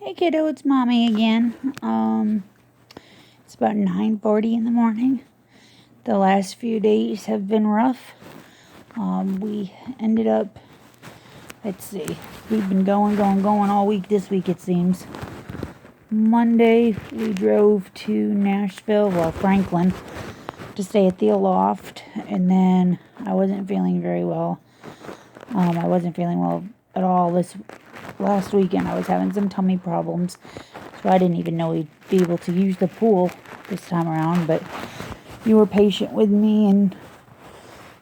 Hey kiddo, it's mommy again. It's about 9:40 in the morning. The last few days have been rough. We ended up, let's see, we've been going all week this week it seems. Monday we drove to Nashville, Franklin, to stay at the Aloft, and then I wasn't feeling very well. I wasn't feeling well at all this last weekend. I was having some tummy problems, so I didn't even know we'd be able to use the pool this time around, but you were patient with me and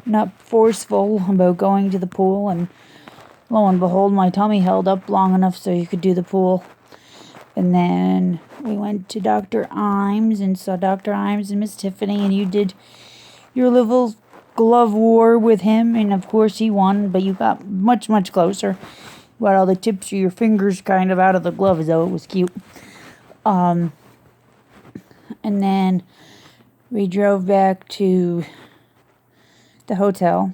not forceful about going to the pool, and lo and behold, my tummy held up long enough so you could do the pool. And then we went to Dr. Imes and saw Dr. Imes and Miss Tiffany, and you did your little glove war with him, and of course he won, but you got much closer. You got all the tips of your fingers kind of out of the glove, though. It was cute. And then we drove back to the hotel,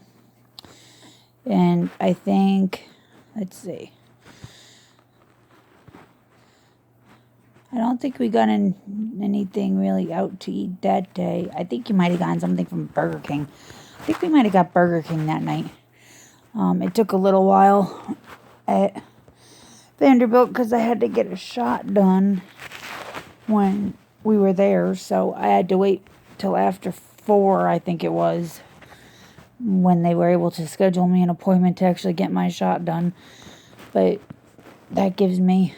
and I think, let's see, I don't think we got anything really out to eat that day. I think you might have gotten something from Burger King. I think we might have got Burger King that night. It took a little while at Vanderbilt because I had to get a shot done when we were there, so I had to wait till after 4, I think it was, when they were able to schedule me an appointment to actually get my shot done. But that gives me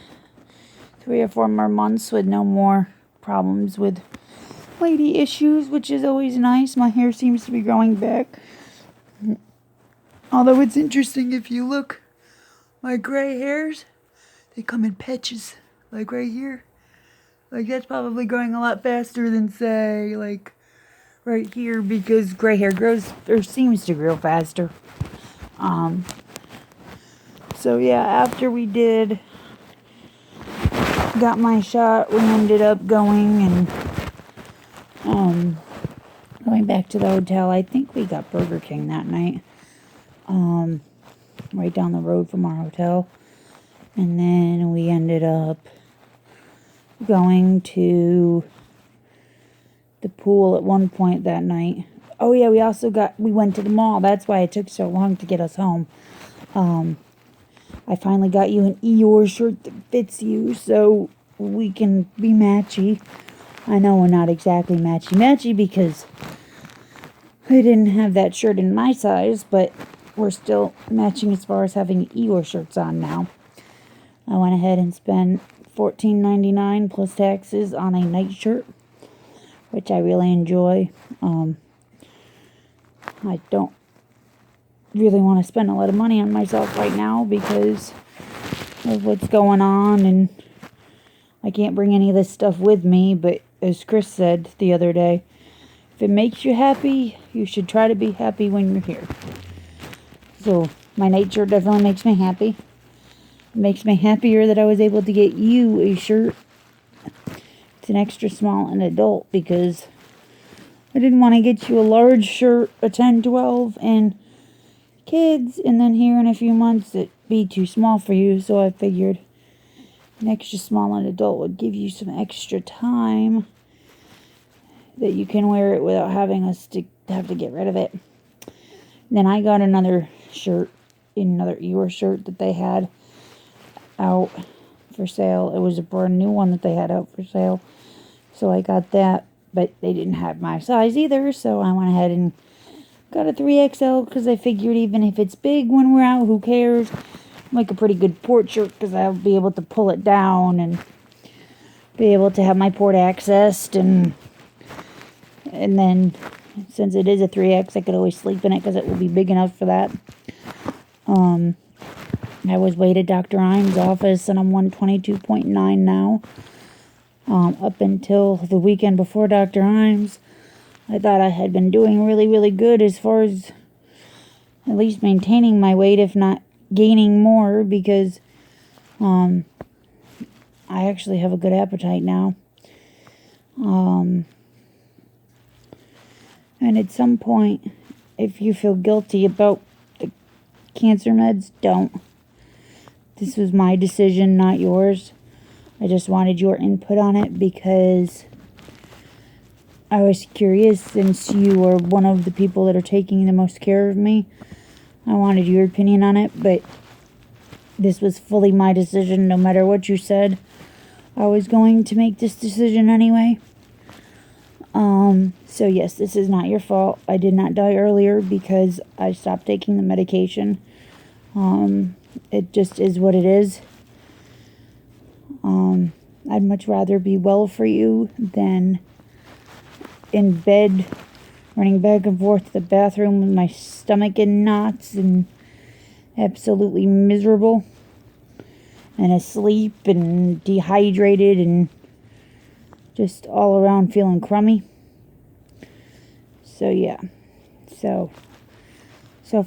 3 or 4 more months with no more problems with lady issues, which is always nice. My hair seems to be growing back. Although it's interesting, if you look, my gray hairs, they come in patches, like right here. Like, that's probably growing a lot faster than, say, like, right here, because gray hair grows, or seems to grow faster. So yeah, after we got my shot, we ended up going and, going back to the hotel. I think we got Burger King that night, right down the road from our hotel. And then we ended up going to the pool at one point that night. Oh yeah, we went to the mall. That's why it took so long to get us home. I finally got you an Eeyore shirt that fits you, so we can be matchy. I know we're not exactly matchy because I didn't have that shirt in my size, but we're still matching as far as having Eeyore shirts on now. I went ahead and spent $14.99 plus taxes on a nightshirt, which I really enjoy. I don't really want to spend a lot of money on myself right now because of what's going on, and I can't bring any of this stuff with me, but as Chris said the other day, if it makes you happy, you should try to be happy when you're here. So my nightshirt definitely makes me happy. It makes me happier that I was able to get you a shirt. It's an extra small and adult because I didn't want to get you a large shirt, a 10, 12, and kids, and then here in a few months it'd be too small for you, so I figured an extra small and adult would give you some extra time that you can wear it without having us to have to get rid of it. And then I got another shirt, another Eeyore shirt that they had out for sale. It was a brand new one that they had out for sale, so I got that, but they didn't have my size either, so I went ahead and got a 3XL because I figured even if it's big when we're out, who cares? Make a pretty good port shirt because I'll be able to pull it down and be able to have my port accessed, and then since it is a 3X, I could always sleep in it because it will be big enough for that. I was way to Dr. Imes' office, and I'm 122.9 now. Up until the weekend before Dr. Imes, I thought I had been doing really good as far as at least maintaining my weight, if not gaining more, because I actually have a good appetite now. And at some point, if you feel guilty about the cancer meds, don't. This was my decision, not yours. I just wanted your input on it because I was curious, since you are one of the people that are taking the most care of me. I wanted your opinion on it, but this was fully my decision. No matter what you said, I was going to make this decision anyway. So yes, this is not your fault. I did not die earlier because I stopped taking the medication. It just is what it is. I'd much rather be well for you than in bed, running back and forth to the bathroom with my stomach in knots and absolutely miserable and asleep and dehydrated and just all around feeling crummy. So yeah, so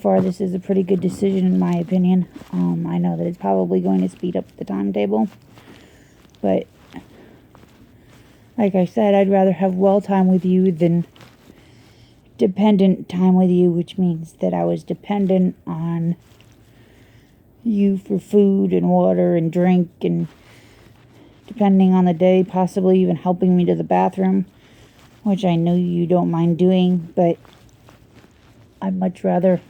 far this is a pretty good decision in my opinion. I know that it's probably going to speed up the timetable, but like I said, I'd rather have well time with you than dependent time with you, which means that I was dependent on you for food and water and drink, and depending on the day, possibly even helping me to the bathroom, which I know you don't mind doing, but I'd much rather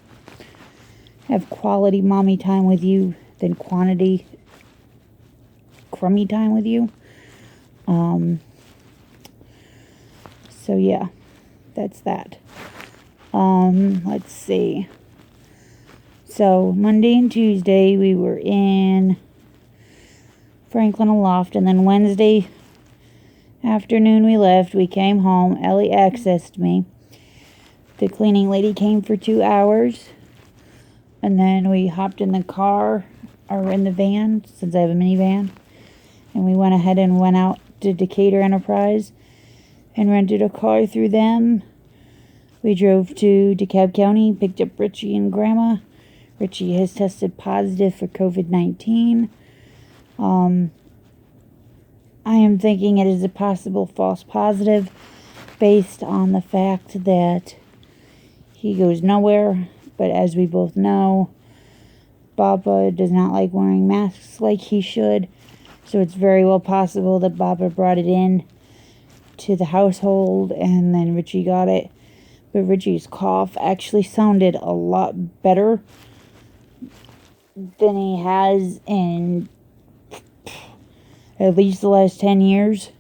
have quality mommy time with you than quantity crummy time with you. So yeah, that's that. Let's see. So Monday and Tuesday we were in Franklin Aloft, and then Wednesday afternoon we left. We came home. Ellie accessed me. The cleaning lady came for 2 hours, and then we hopped in the car, or in the van, since I have a minivan, and we went ahead and went out to Decatur Enterprise and rented a car through them. We drove to DeKalb County, picked up Richie and Grandma. Richie has tested positive for COVID-19. I am thinking it is a possible false positive based on the fact that he goes nowhere, but as we both know, Baba does not like wearing masks like he should, so it's very well possible that Baba brought it in to the household and then Richie got it. But Richie's cough actually sounded a lot better than he has in at least the last 10 years.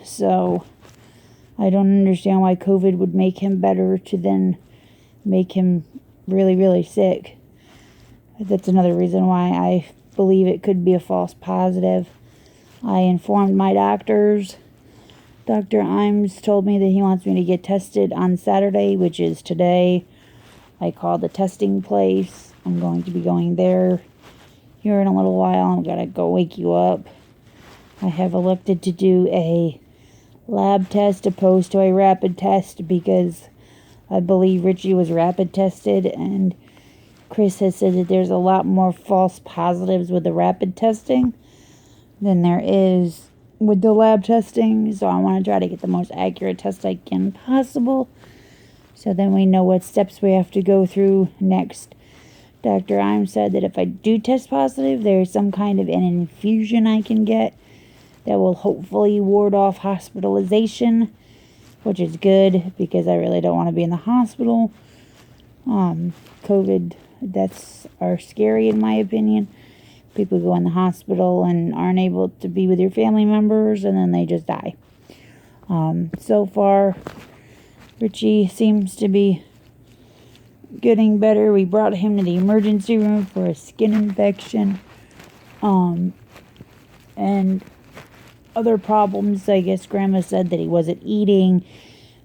So I don't understand why COVID would make him better to then make him really, really sick. That's another reason why I believe it could be a false positive. I informed my doctors. Dr. Imes told me that he wants me to get tested on Saturday, which is today. I called the testing place. I'm going to be going there here in a little while. I'm going to go wake you up. I have elected to do a lab test opposed to a rapid test because I believe Richie was rapid tested, and Chris has said that there's a lot more false positives with the rapid testing than there is with the lab testing. So I want to try to get the most accurate test I can possible, so then we know what steps we have to go through next. Dr. Imes said that if I do test positive, there's some kind of an infusion I can get that will hopefully ward off hospitalization, which is good because I really don't want to be in the hospital. COVID deaths are scary in my opinion. People go in the hospital and aren't able to be with your family members, and then they just die. So far, Richie seems to be getting better. We brought him to the emergency room for a skin infection. And other problems. I guess Grandma said that he wasn't eating,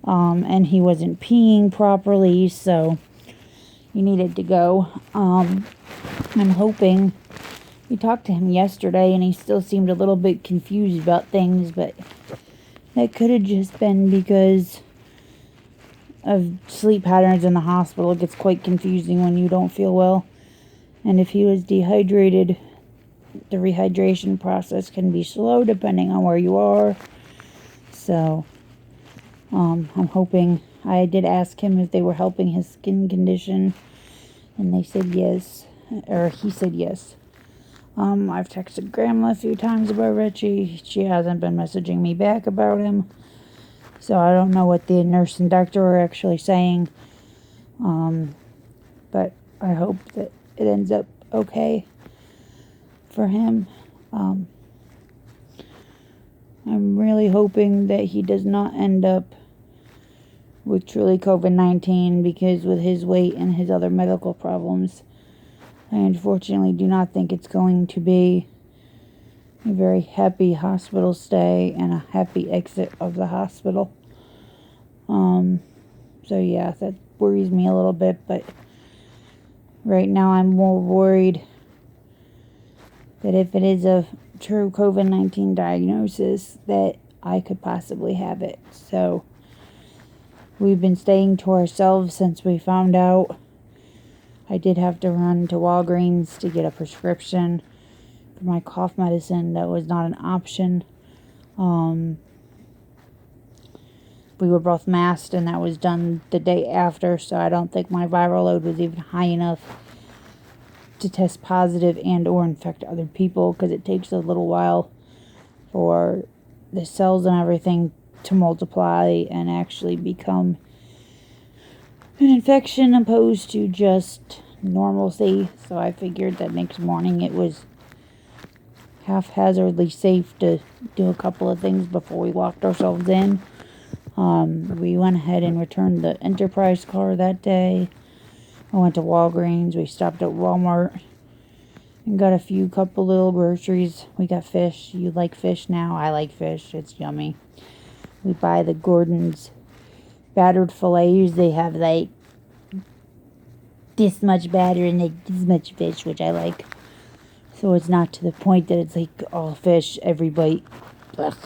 and he wasn't peeing properly, so he needed to go. I'm hoping. We talked to him yesterday, and he still seemed a little bit confused about things, but that could have just been because of sleep patterns in the hospital. It gets quite confusing when you don't feel well. And if he was dehydrated, the rehydration process can be slow depending on where you are. So, I'm hoping. I did ask him if they were helping his skin condition, and they said yes, or he said yes. I've texted Grandma a few times about Richie. She hasn't been messaging me back about him. So I don't know what the nurse and doctor are actually saying. But I hope that it ends up okay for him. I'm really hoping that he does not end up with truly COVID-19, because with his weight and his other medical problems, I unfortunately do not think it's going to be a very happy hospital stay and a happy exit of the hospital. So yeah, that worries me a little bit, but right now I'm more worried that if it is a true COVID-19 diagnosis, that I could possibly have it. So we've been staying to ourselves since we found out. I did have to run to Walgreens to get a prescription for my cough medicine. That was not an option. We were both masked, and that was done the day after, so I don't think my viral load was even high enough to test positive and or infect other people, because it takes a little while for the cells and everything to multiply and actually become an infection opposed to just normalcy. So I figured that next morning it was haphazardly safe to do a couple of things before we locked ourselves in. We went ahead and returned the Enterprise car that day. I went to Walgreens. We stopped at Walmart and got a couple little groceries. We got fish. You like fish now? I like fish. It's yummy. We buy the Gordon's battered fillets. They have like this much batter and like this much fish, which I like. So it's not to the point that it's like all fish every bite. Ugh.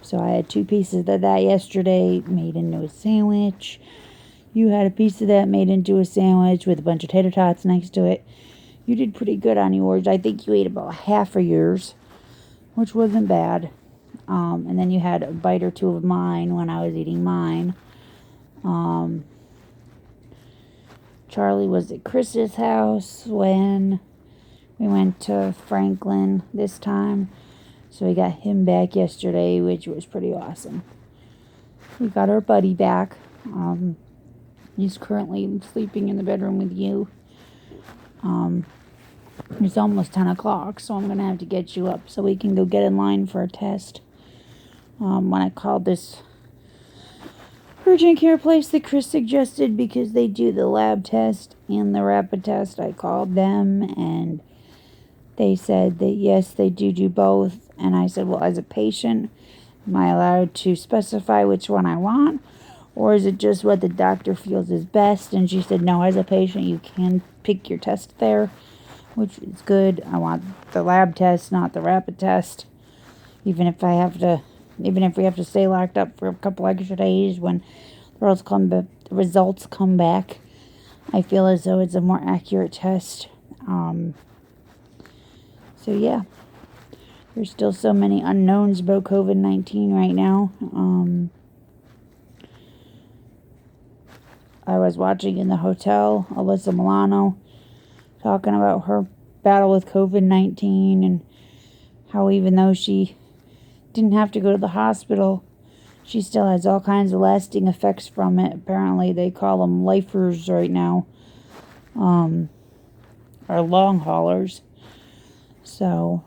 So I had 2 pieces of that yesterday, made into a sandwich. You had a piece of that made into a sandwich with a bunch of tater tots next to it. You did pretty good on yours. I think you ate about half of yours, which wasn't bad. And then you had a bite or two of mine when I was eating mine. Charlie was at Chris's house when we went to Franklin this time. So we got him back yesterday, which was pretty awesome. We got our buddy back. He's currently sleeping in the bedroom with you. It's almost 10 o'clock, so I'm going to have to get you up so we can go get in line for a test. When I called this urgent care place that Chris suggested, because they do the lab test and the rapid test, I called them and they said that yes, they do both. And I said, well, as a patient, am I allowed to specify which one I want? Or is it just what the doctor feels is best? And she said, no, as a patient, you can pick your test there, which is good. I want the lab test, not the rapid test. Even if we have to stay locked up for a couple extra days when the results come back, I feel as though it's a more accurate test. So yeah, there's still so many unknowns about COVID-19 right now. I was watching in the hotel Alyssa Milano talking about her battle with COVID-19 and how even though she didn't have to go to the hospital, she still has all kinds of lasting effects from it. Apparently they call them lifers right now, or long haulers. So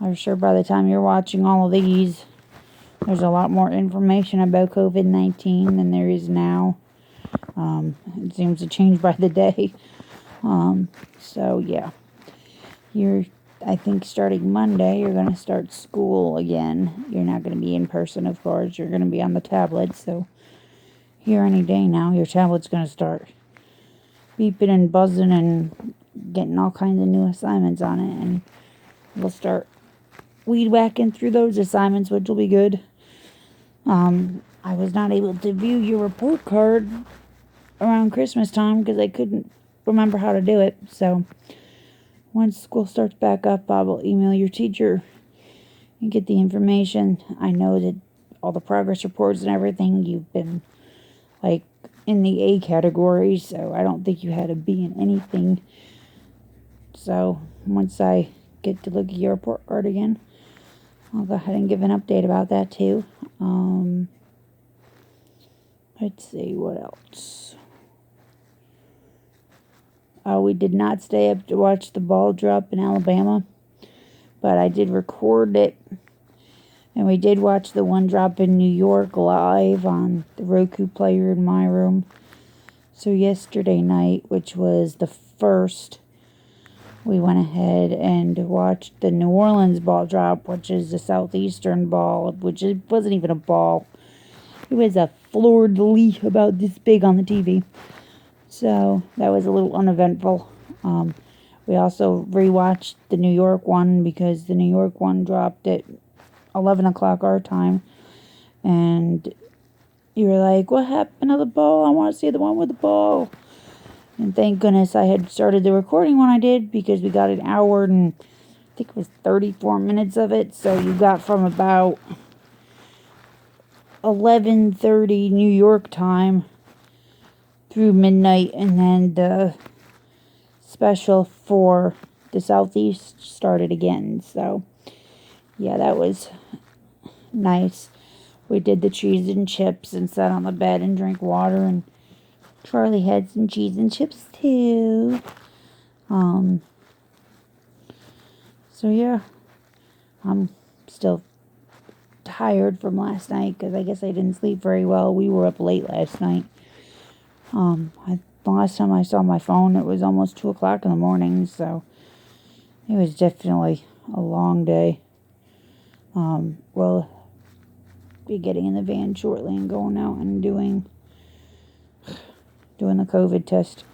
I'm sure by the time you're watching all of these, there's a lot more information about COVID-19 than there is now. It seems to change by the day. So yeah, I think starting Monday, you're going to start school again. You're not going to be in person, of course. You're going to be on the tablet. So here any day now, your tablet's going to start beeping and buzzing and getting all kinds of new assignments on it. And we'll start weed whacking through those assignments, which will be good. I was not able to view your report card around Christmas time because I couldn't remember how to do it. So once school starts back up, I will email your teacher and get the information. I know that all the progress reports and everything, you've been like in the A category, so I don't think you had a B in anything. So once I get to look at your report card again, I'll go ahead and give an update about that too. Let's see, what else? We did not stay up to watch the ball drop in Alabama, but I did record it. And we did watch the one drop in New York live on the Roku player in my room. So yesterday night, which was the first, we went ahead and watched the New Orleans ball drop, which is the southeastern ball, which it wasn't even a ball. It was a fleur-de-lis about this big on the TV. So that was a little uneventful. We also rewatched the New York one because the New York one dropped at 11 o'clock our time. And you were like, what happened to the ball? I want to see the one with the ball. And thank goodness I had started the recording when I did, because we got an hour and I think it was 34 minutes of it. So you got from about 11:30 New York time through midnight, and then the special for the Southeast started again. So yeah, that was nice. We did the cheese and chips and sat on the bed and drank water, and Charlie had some cheese and chips too. So yeah, I'm still tired from last night because I guess I didn't sleep very well. We were up late last night. The last time I saw my phone, it was almost 2 o'clock in the morning, so it was definitely a long day. We'll be getting in the van shortly and going out and doing the COVID test.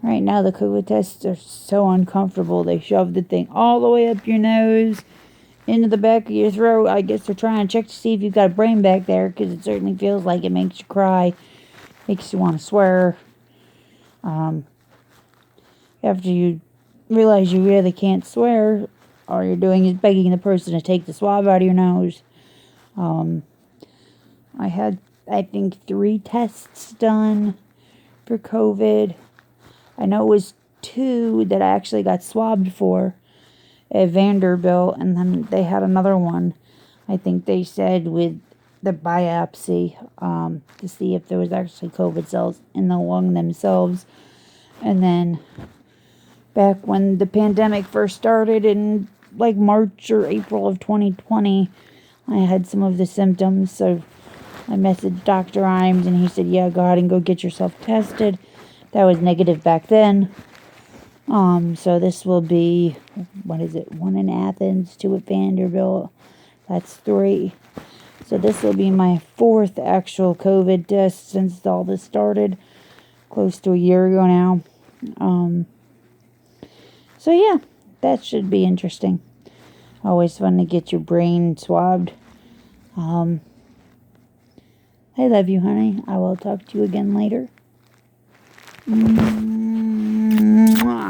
Right now, the COVID tests are so uncomfortable. They shove the thing all the way up your nose, into the back of your throat. I guess they're trying to check to see if you've got a brain back there, because it certainly feels like it makes you cry, makes you want to swear. After you realize you really can't swear, all you're doing is begging the person to take the swab out of your nose. I had, I think, 3 tests done for COVID. I know it was 2 that I actually got swabbed for at Vanderbilt, and then they had another one, I think they said, with the biopsy, to see if there was actually COVID cells in the lung themselves. And then back when the pandemic first started in like March or April of 2020, I had some of the symptoms, so I messaged Dr. Imes, and he said, yeah, go ahead and go get yourself tested. That was negative back then. So this will be, what is it, 1 in Athens, 2 at Vanderbilt. That's 3. So this will be my 4th actual COVID test since all this started, close to a year ago now. So yeah, that should be interesting. Always fun to get your brain swabbed. I love you, honey. I will talk to you again later. Mwah.